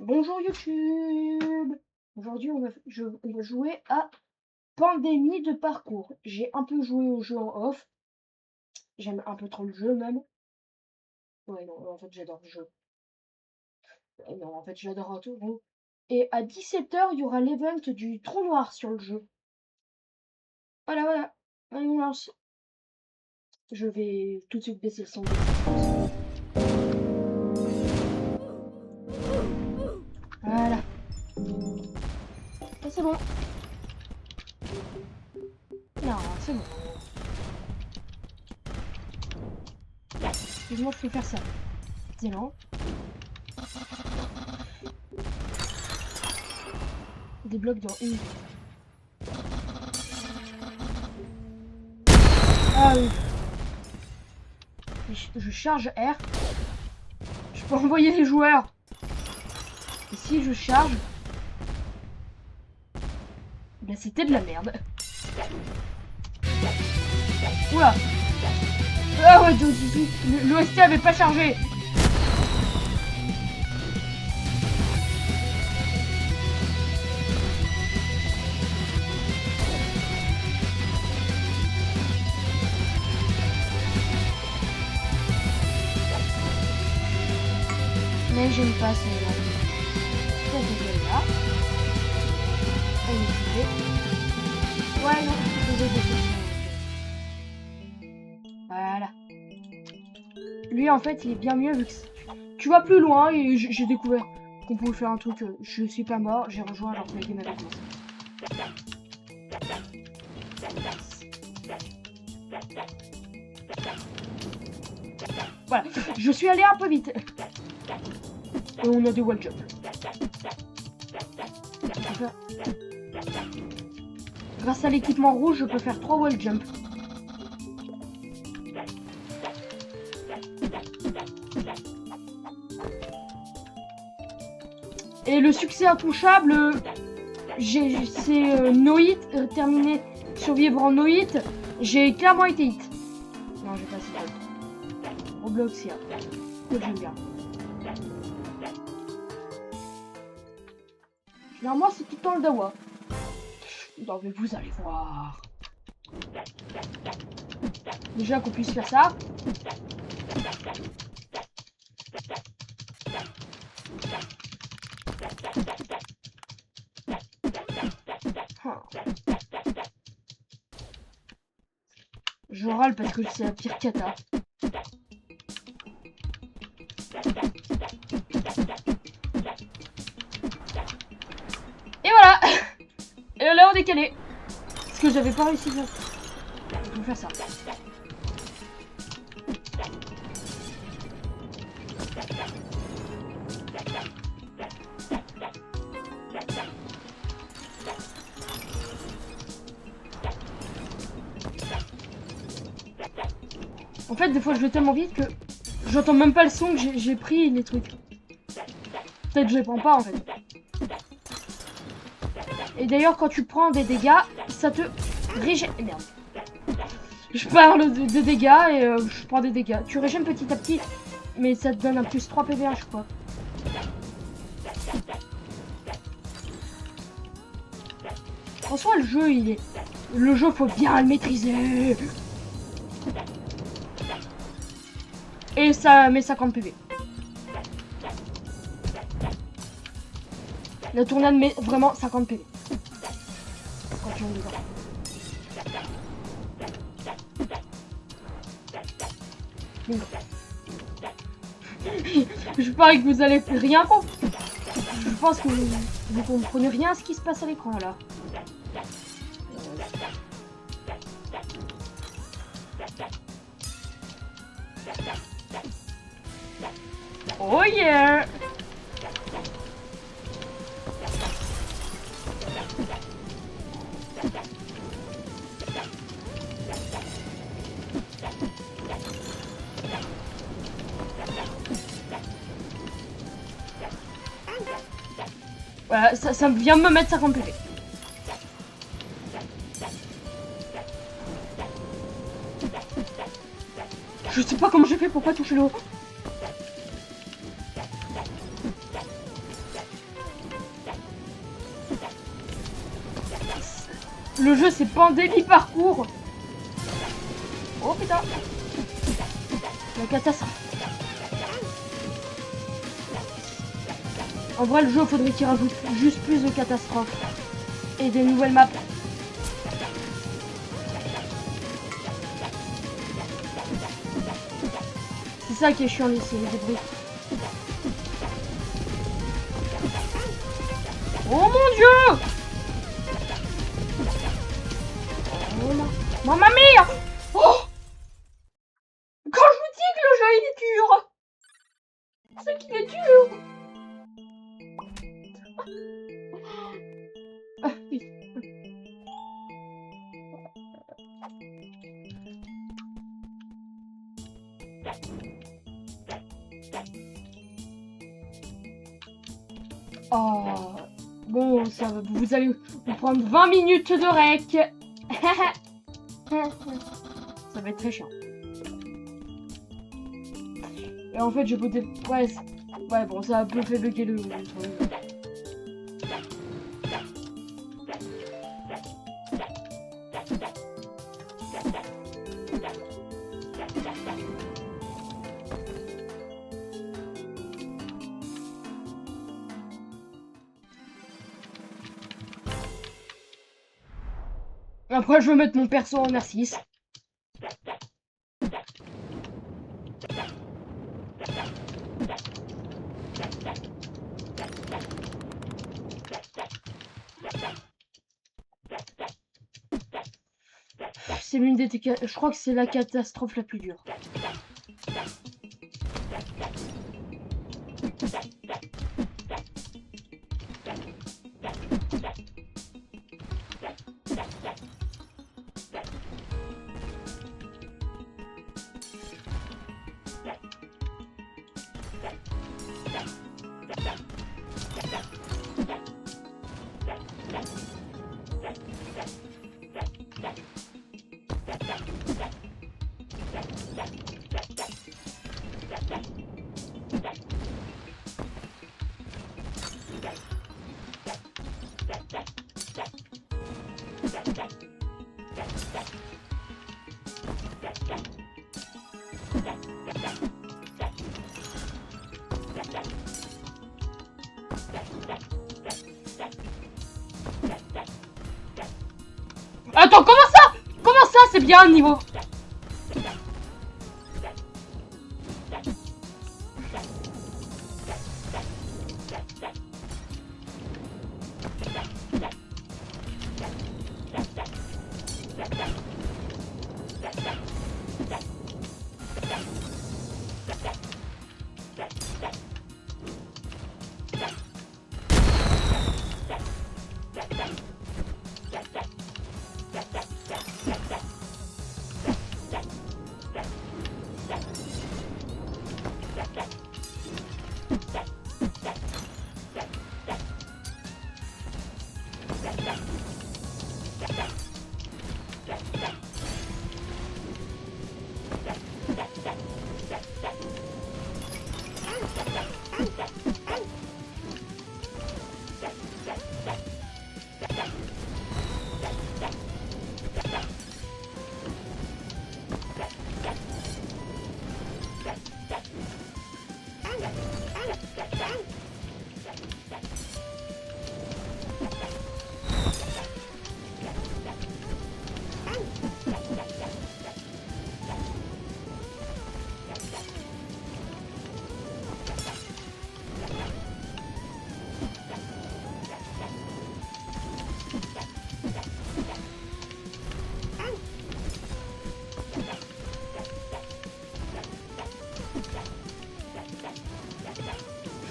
Bonjour YouTube. Aujourd'hui on va jouer à Pandémie de parcours. J'ai un peu joué au jeu en off. J'aime un peu trop le jeu même. Ouais non, en fait j'adore le jeu. Non, en fait j'adore tout. Bon. Et à 17h il y aura l'event du trou noir sur le jeu. Voilà. Allez, on lance. Je vais tout de suite baisser le son. Voilà. Ça, c'est bon. Non, c'est bon. Excuse-moi, je peux faire ça. Excellent. Des blocs dans une. Ah oui. Je charge R. Je peux envoyer les joueurs. Et si je charge, ben c'était de la merde. Oula. Ah ouais, l'OST avait pas chargé. Mais j'aime pas celle-là. Celle-là. Elle est coupée. Ouais, non, je vais baisser. Voilà. Lui, en fait, il est bien mieux vu que tu vas plus loin et j'ai découvert qu'on pouvait faire un truc. Je suis pas mort, j'ai rejoint alors que la game avait commencé. Voilà, je suis allé un peu vite. Et on a des wall jump. Grâce à l'équipement rouge, je peux faire 3 wall jump. Et le succès intouchable, c'est no hit, terminé, survivre en no hit. J'ai clairement été hit. Non, j'ai pas essayé. Roblox, il y a. Que j'aime bien. Généralement, c'est tout le temps le dawa. Non, mais vous allez voir. Déjà qu'on puisse faire ça. Je râle parce que c'est la pire cata. Et voilà. Et là on est calé. Parce que j'avais pas réussi à faire ça. En fait, des fois, je vais tellement vite que j'entends même pas le son que j'ai pris les trucs. Peut-être que je les prends pas, en fait. Et d'ailleurs, quand tu prends des dégâts, ça te régène... Merde. Je parle de dégâts et je prends des dégâts. Tu régènes petit à petit, mais ça te donne un plus 3 PV1, je crois. En soi, le jeu, il est... Le jeu, faut bien le maîtriser. Et ça met 50 PV. La tournade met vraiment 50 PV. Quand tu montes dedans. Bingo. Je parie que vous allez rien comprendre. Je pense que vous comprenez rien à ce qui se passe à l'écran là. Oh yeah! Voilà, ça vient me mettre 50 PV. Je sais pas comment j'ai fait pour pas toucher le haut. Le jeu c'est Pandémie Parcours. Oh putain. La catastrophe. En vrai le jeu faudrait qu'il rajoute juste plus de catastrophes. Et des nouvelles maps. C'est ça qui est chiant ici, les débris. Oh mon dieu! Oh Mamma mia! Oh! Quand je vous dis que le jeu il est dur! C'est qu'il est dur! Ah, oui. Oh, bon, ça va, vous allez vous prendre 20 minutes de rec. Ça va être très chiant. Et en fait, je peux... Ouais, bon, ça a un peu fait bugger le truc. Après, je vais mettre mon perso en R6. C'est l'une des... Je crois que c'est la catastrophe la plus dure. Attends, comment ça? Comment ça, c'est bien un niveau?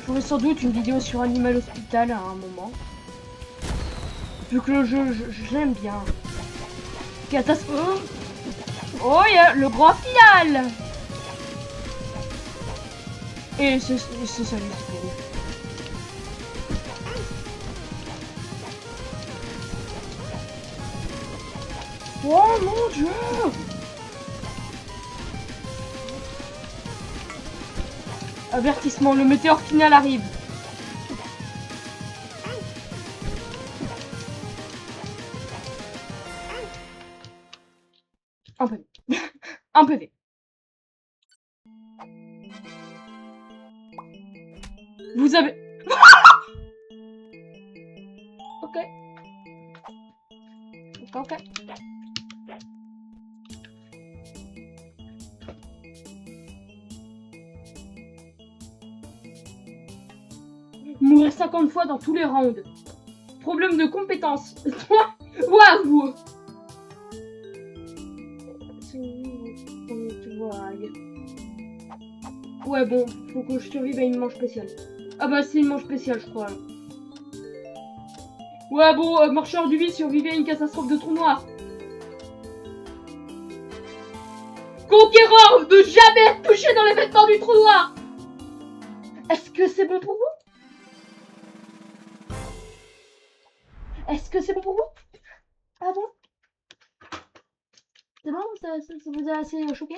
Je ferai sans doute une vidéo sur Animal Hospital à un moment. Vu que le jeu, j'aime bien. Catastrophe. Oh, il y a le grand final. Et c'est ça l'histoire. Oh mon dieu. Avertissement, le météore final arrive. Un PV. Vous avez... Ok. Ok. Mourir 50 fois dans tous les rounds. Problème de compétence. Waouh. Ouais bon, faut que je survive à une manche spéciale. Ah bah c'est une manche spéciale je crois. Ouais bon, marcheur du vide, survivez à une catastrophe de trou noir. Conquérant, ne jamais être touché dans les vêtements du trou noir. Est-ce que c'est bon pour vous? Est-ce que c'est bon pour vous? Ah bon? C'est bon? Ça vous a assez choqué?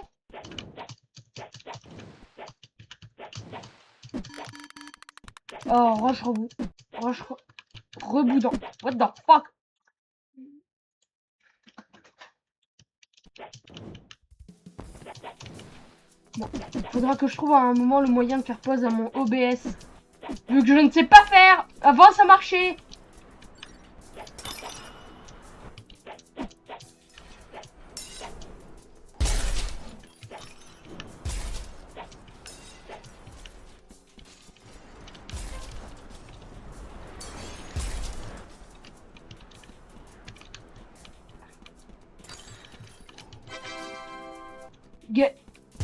Oh, roche rebout. Roche reboudant. What the fuck? Bon, faudra que je trouve à un moment le moyen de faire pause à mon OBS. Vu que je ne sais pas faire. Avant ça marchait.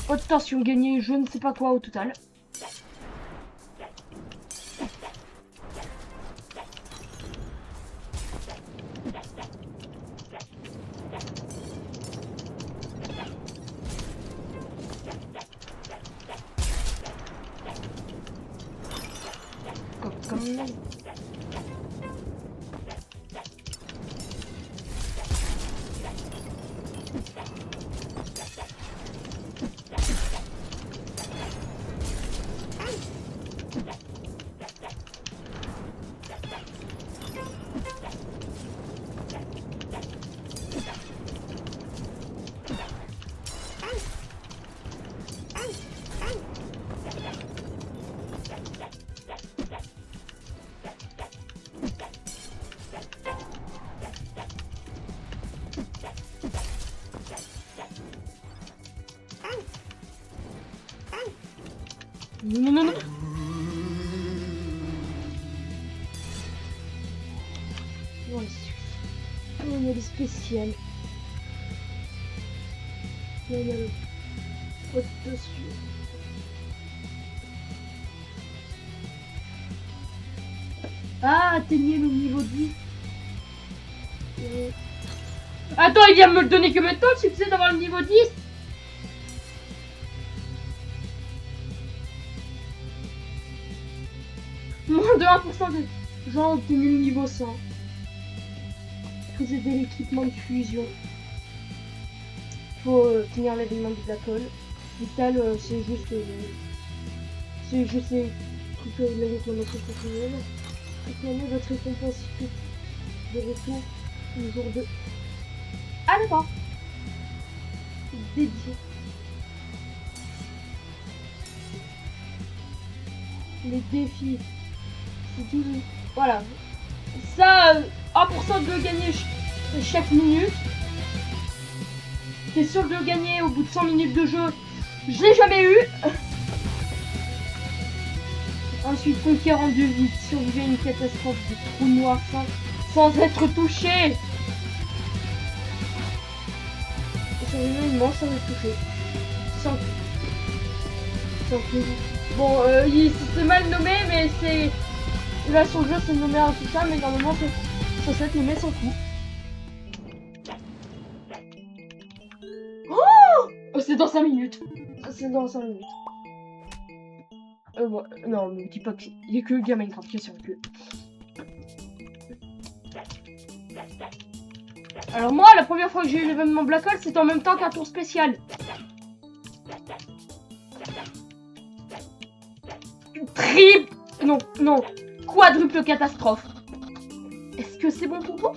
Haute tension, gagné je ne sais pas quoi au total. Comme... Non. Ouais, on a les spéciales. Là, il y a le pote dessus. Ah, atteignez le niveau 10. Attends, il vient me le donner que maintenant, le succès d'avoir le niveau 10. Moins de 1% de gens ont obtenu le niveau 100. Vous aider l'équipement de fusion. Faut tenir l'événement de Black Hole. Vital, c'est juste les trucs la réclamation professionnelle. Réclamez votre récompense de retour le jour 2. Ah d'accord. Dédié. Les défis. C'est tout. Voilà. Ça, 1% de gagner chaque minute. T'es sûr de le gagner au bout de 100 minutes de jeu. Je l'ai jamais eu. Ensuite, conquérant du vide. Survivre à une catastrophe de trou noir sans être touché. Survivre à une manche sans être touché. Sans bon, c'est mal nommé, mais c'est... Là, sur le jeu, c'est nommé un tout ça, mais normalement, c'est censé être nommé sans coup. Oh, c'est dans 5 minutes. C'est dans 5 minutes. Bon, non, me dis pas qu'il y a que le gars Minecraft qui est sur le queue. Alors moi, la première fois que j'ai eu l'événement Black Hole, c'était en même temps qu'un tour spécial. Non. Quadruple catastrophe. Est-ce que c'est bon pour vous?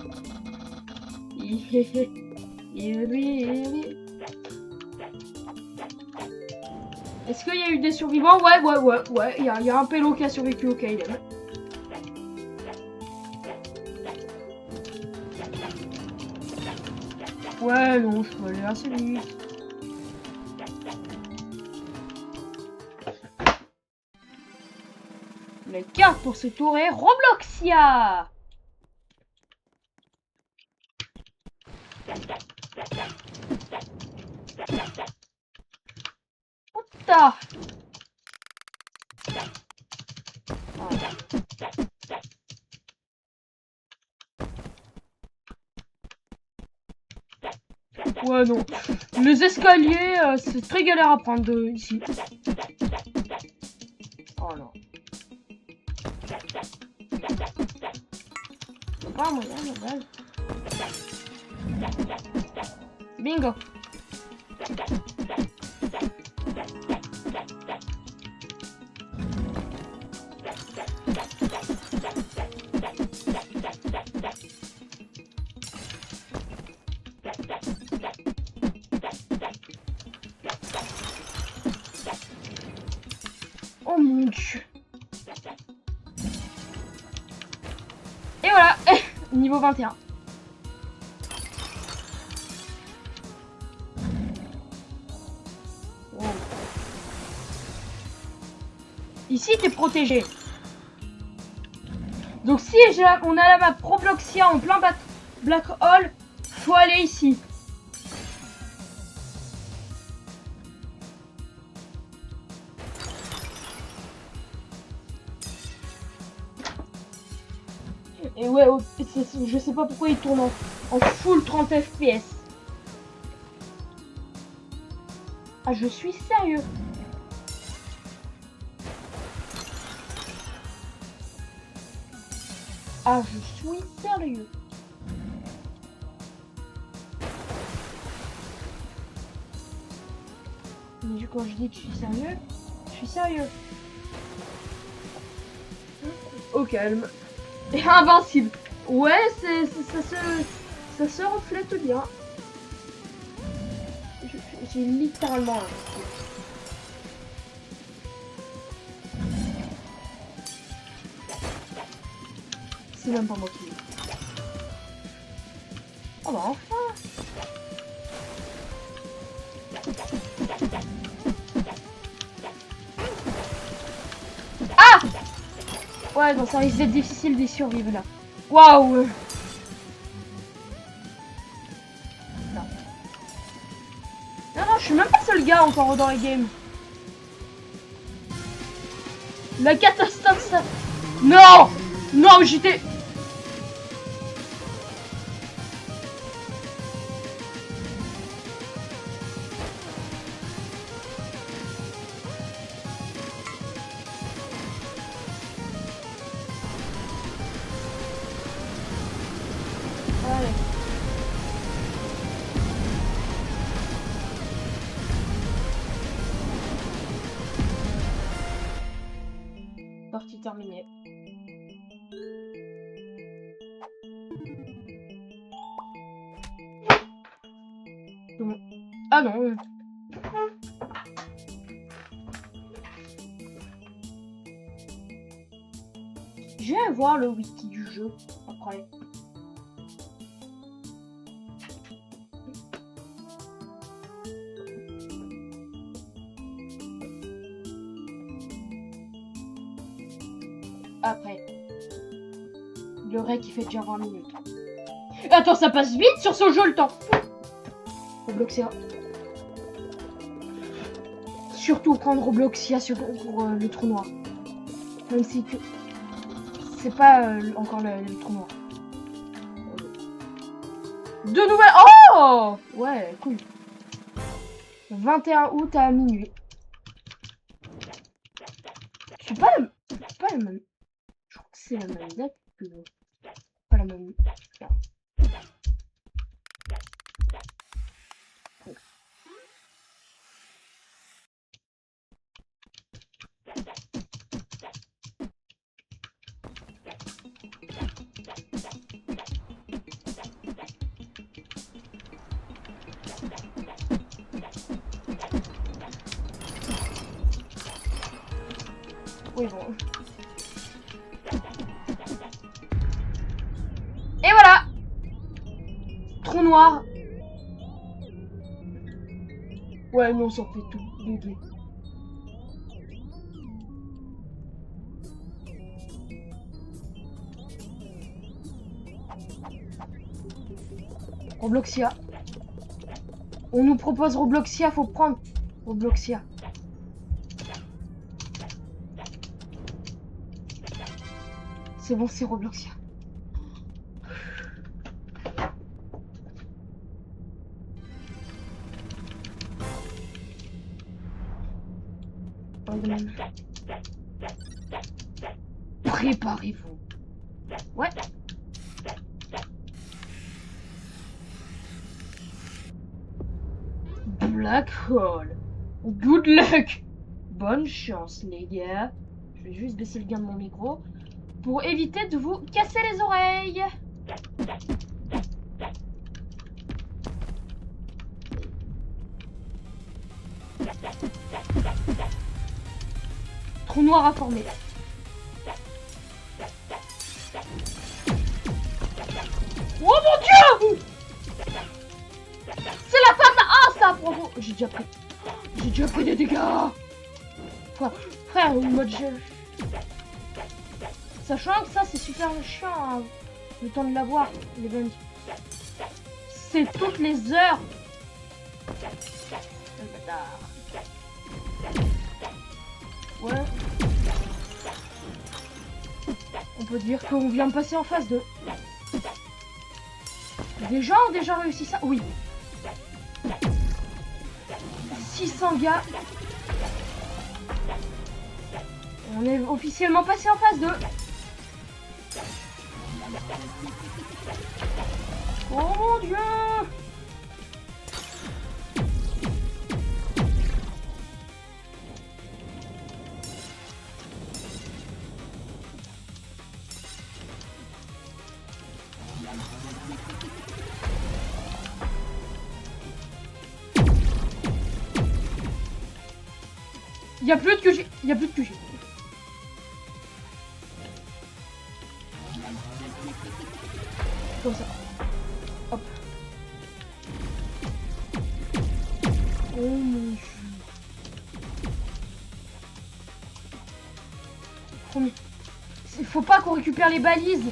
Est-ce qu'il y a eu des survivants? Ouais. Il y a un pélo qui a survécu au KLM. Ouais, non, je peux aller assez vite. Les cartes pour ce tour est Robloxia. Putain. Ouais, non. Les escaliers, c'est très galère à prendre ici. Oh non. Pas moyen, normal. Bingo. Oh mon dieu. Et voilà. Niveau 21. Wow. Ici, t'es protégé. Donc si on a la map Robloxia en plein Black Hole, faut aller ici. Et ouais, je sais pas pourquoi il tourne en full 30 FPS. Ah, je suis sérieux. Ah, je suis sérieux. Mais quand je dis que je suis sérieux, je suis sérieux. Au calme. Et invincible. Ouais, ça se reflète bien. J'ai littéralement... C'est même pas moi qui... Oh bah enfin. Ah! Ouais, non, ça risque d'être difficile d'y survivre là. Waouh! Non. Non, je suis même pas seul gars encore dans les games. La catastrophe, ça... Non! Non, j'étais... Allez. Partie terminée. Ah non. Je vais voir le wiki du jeu après. Après. Le rec il fait déjà 20 minutes. Attends, ça passe vite sur ce jeu le temps. Robloxia. Surtout prendre Robloxia pour le trou noir. Même si que c'est pas encore le trou noir. De nouvelles. Oh ouais, cool. 21 août à minuit. C'est pas la même. Je crois que c'est la même date que... Pas la même. Non. Oui, bon. Et voilà. Trou noir. Ouais, non, ça fait tout bugger. Robloxia. On nous propose Robloxia, faut prendre Robloxia. C'est bon, c'est Robloxia. Préparez-vous. Ouais. Black Hole. Good luck. Bonne chance, les gars. Je vais juste baisser le gain de mon micro pour éviter de vous casser les oreilles. Trou noir à former. Oh mon dieu! C'est la femme là! Ah ça, bravo! J'ai déjà pris des dégâts! Frère, mode jeu. Sachant que ça c'est super chiant, hein, le temps de l'avoir, les bunnies. C'est toutes les heures! Le bâtard. Ouais. On peut dire qu'on vient de passer en phase 2. Des gens ont déjà réussi ça? Oui. 600 gars. On est officiellement passé en phase 2. Oh mon dieu! Y'a plus de QG. Y'a plus de QG. Comme ça. Hop. Oh mon dieu. Promis. Il faut pas qu'on récupère les balises.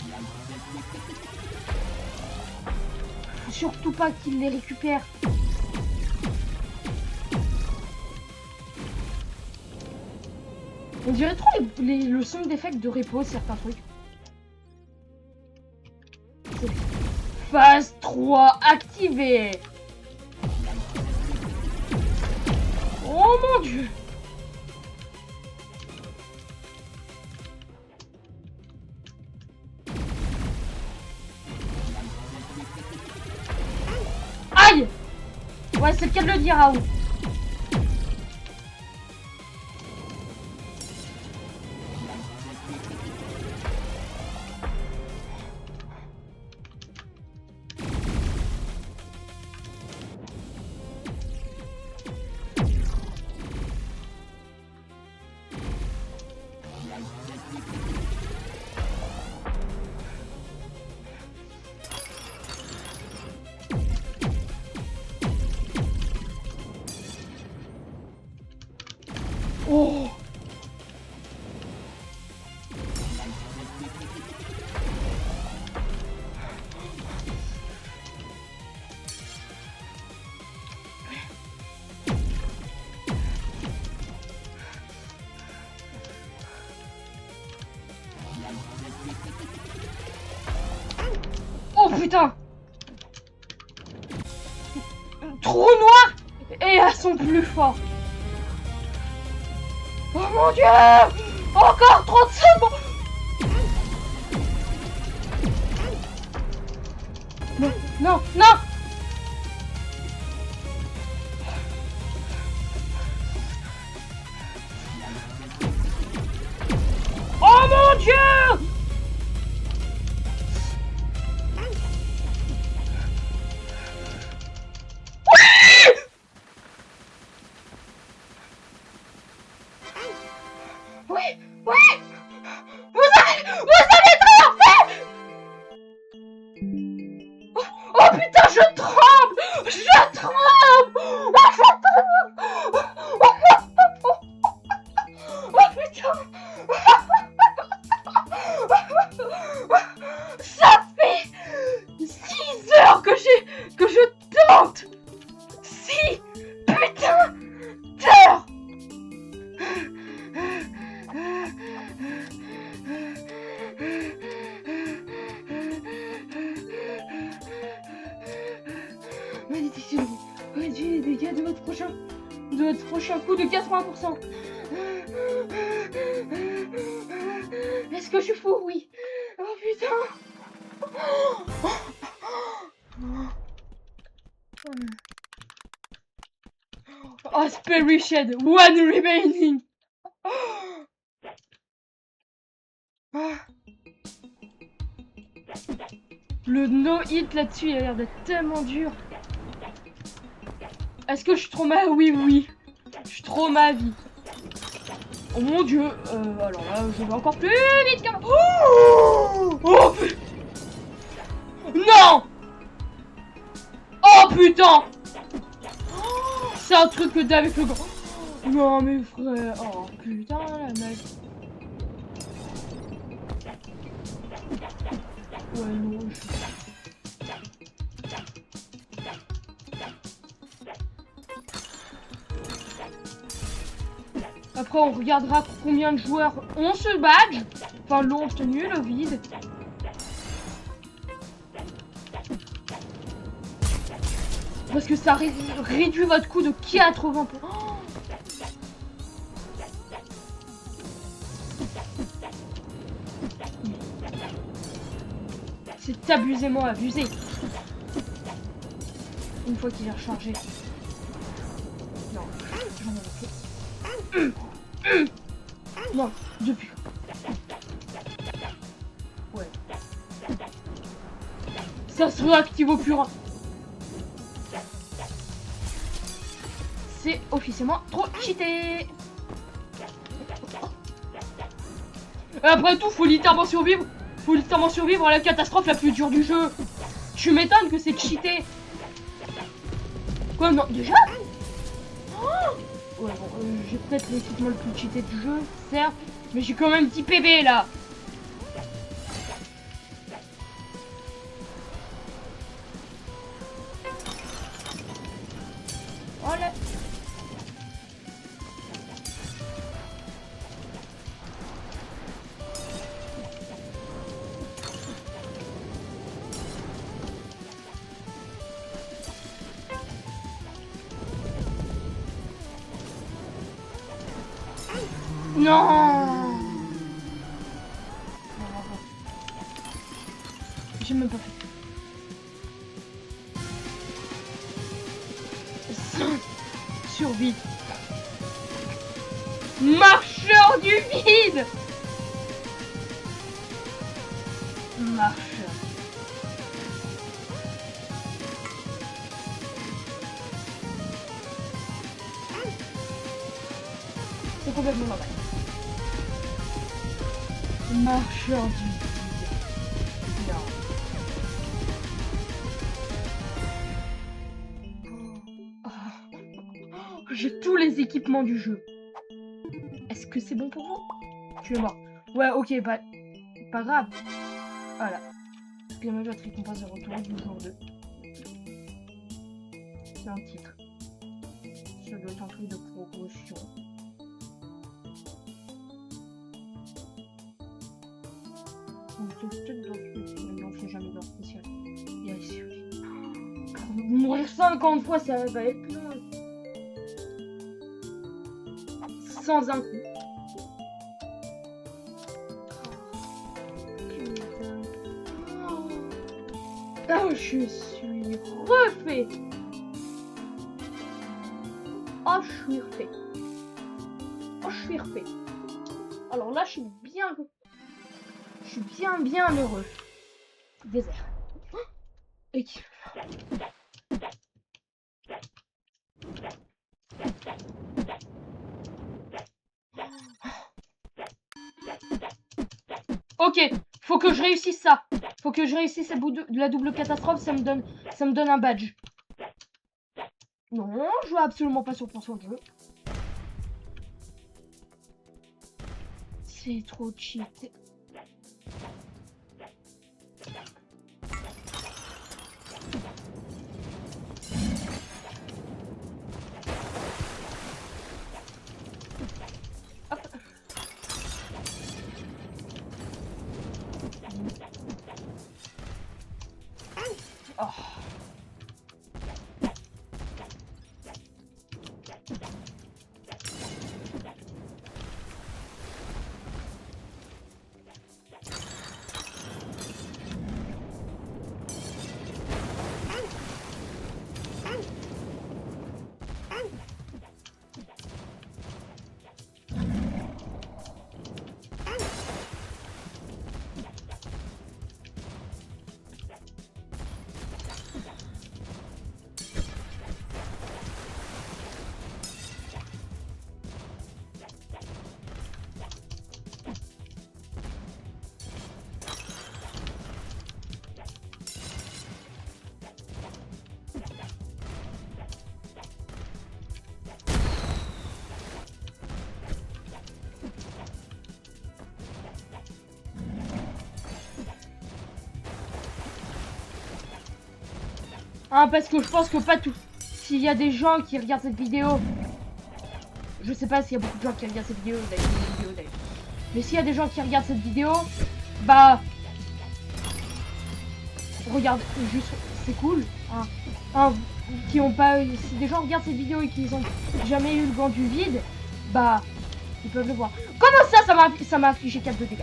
Faut surtout pas qu'il les récupère. On dirait trop le son d'effet de repos, certains trucs. Phase 3 activée. Oh mon dieu. Aïe. Ouais, c'est le cas de le dire, Raoult. Oh. Oh putain. Trou noir et à son plus fort. Oh mon dieu. Encore 30 secondes. Non, non, non. Oh mon dieu. Oui, oui. Ça fait 6 heures que je tente. 6 putain d'heures. Malédiction, réduis les dégâts de votre prochain coup de 80%. Est-ce que je suis fou? Oui. Oh putain. Oh, Sperry Shed, one remaining. Le no-hit là-dessus, il a l'air d'être tellement dur. Est-ce que je suis trop ma... Oui, oui. Je suis trop ma vie. Oh mon dieu. Alors là, je vais encore plus vite qu'avant. Oh putain. Non. Oh putain. C'est un truc que t'as avec le grand. Non mais frère. Oh putain la mec. Ouais non. Après on regardera combien de joueurs ont ce badge. Enfin l'ont obtenu, le vide. Parce que ça réduit votre coût de 80%. Oh, c'est abusément abusé. Une fois qu'il est rechargé. Non, j'en avais plus. Non, depuis. Ouais. Ça se réactive au plus rapide. C'est officiellement trop cheaté. Après tout, faut littéralement survivre. Faut littéralement survivre à la catastrophe la plus dure du jeu. Tu m'étonnes que c'est cheaté. Quoi, non, déjà ouais, bon, j'ai peut-être l'équipement le plus cheaté du jeu, certes, mais j'ai quand même 10 PV là. Voilà. Non. J'ai même pas fait. Survie. Marcheur du vide. Marcheur. C'est complètement normal. Marcheur du vide. Non. J'ai tous les équipements du jeu. Est-ce que c'est bon pour vous? Tu es mort. Ouais, ok, pas grave. Voilà. Bien joué, récompense de retour du jour 2. C'est un titre. Ça doit être un truc de promotion. On ne fait jamais dans spécial. Yes. Mourir 50 fois, ça va être plein. Sans un coup. Oh, je suis refait. Oh, je suis refait. Oh, je suis refait. Alors là, je suis bien heureux. Désert. Et qui... Ok, faut que je réussisse ça. Faut que je réussisse la double catastrophe, ça me donne un badge. Non, je joue absolument pas sur console de jeu. C'est trop cheaté. Oh. Hein, parce que je pense que pas tout. S'il y a des gens qui regardent cette vidéo, je sais pas s'il y a beaucoup de gens qui regardent cette vidéo d'ailleurs. Mais s'il y a des gens qui regardent cette vidéo, bah regarde, juste c'est cool. Hein, qui ont pas, si des gens regardent cette vidéo et qu'ils ont jamais eu le gant du vide, bah ils peuvent le voir. Comment ça m'a infligé 4 de dégâts?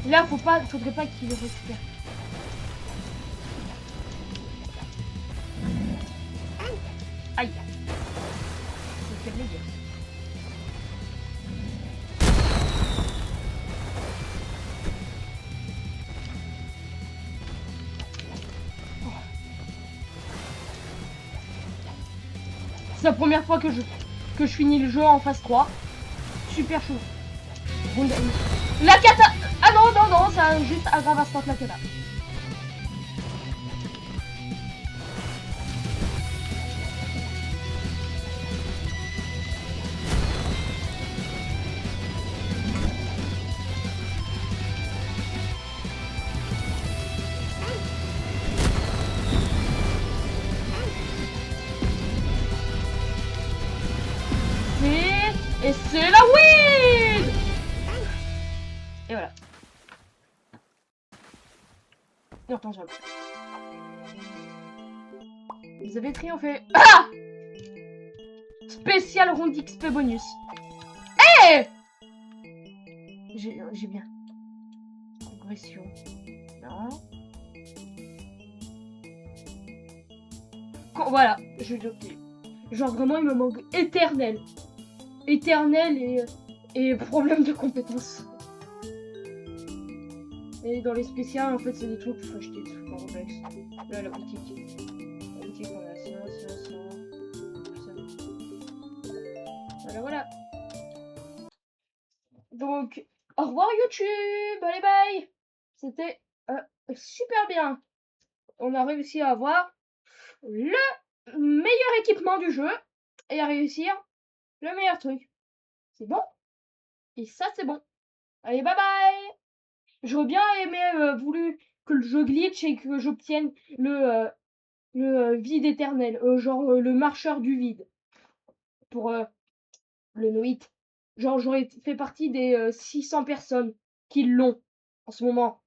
Là, faudrait pas qu'il le récupère. Aïe. C'est ce qu'elle dire. Oh. C'est la première fois que je finis le jeu en phase 3. Super chaud. La kata. Ah non, ça juste aggrave instant la kata. Et c'est la win. Et voilà. Et on retourne sur le... Vous avez triomphé. Ah, spécial round XP bonus. Eh, j'ai bien. Progression. Non. Voilà, je vais l'oublier. Genre vraiment il me manque éternel. Éternel et problème de compétences. Et dans les spéciales en fait c'est des trucs qu'il faut acheter, des trucs en Roblox. Là la boutique. La boutique on a ça. Voilà. Donc, au revoir YouTube, allez bye. C'était super bien. On a réussi à avoir le meilleur équipement du jeu et à réussir le meilleur truc. C'est bon. Et ça c'est bon. Allez bye bye. J'aurais bien voulu que le jeu glitch et que j'obtienne le vide éternel, genre le marcheur du vide pour le Noit. Genre j'aurais fait partie des 600 personnes qui l'ont en ce moment.